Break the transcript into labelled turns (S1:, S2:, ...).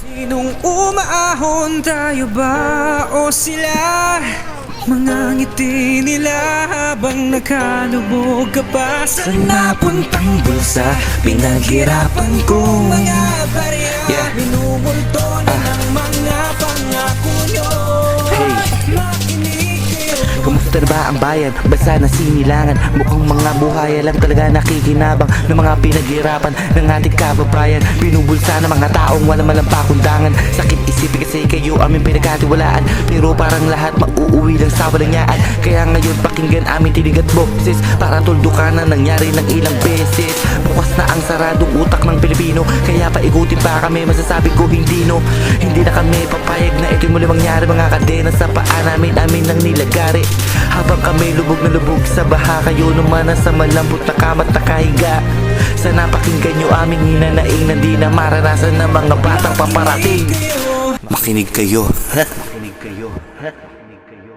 S1: Sinong umaahon, tayo ba o sila? Mga ngiti nila habang nakalubog ka pa sa napuntang bulsa. Pinaghirapan kong mga barya, minumulto na ng mga pangako nyo. Makinig kayo.
S2: Kumusta na ba ang bayan? Basta na sinilangan. Mukhang mga buhaya lang talaga nakikinabang ng mga pinaghirapan ng ating kababayan. Binubulsa ng mga taong walang malampakundangan. Sakit isipin kasi kayo aming pinagkatiwalaan, pero parang lahat mauuwi lang sa walang yaan. Kaya ngayon pakinggan aming tinig at boses para tuldukan na nangyari ng ilang beses. Bukas na ang saradong utak ng Pilipino, kaya paikutin pa kami, masasabi ko hindi no. Hindi na kami papayag na ito'y muli mangyari. Mga kadena sa paa namin nang nilagari. Habang kami lubog na lubog sa baha, kayo naman nasa malambot na kamat nakahiga. Sana pakinggan nyo aming hinanaing na di na maranasan ng mga batang paparating. Makinig kayo. Makinig kayo. Makinig kayo.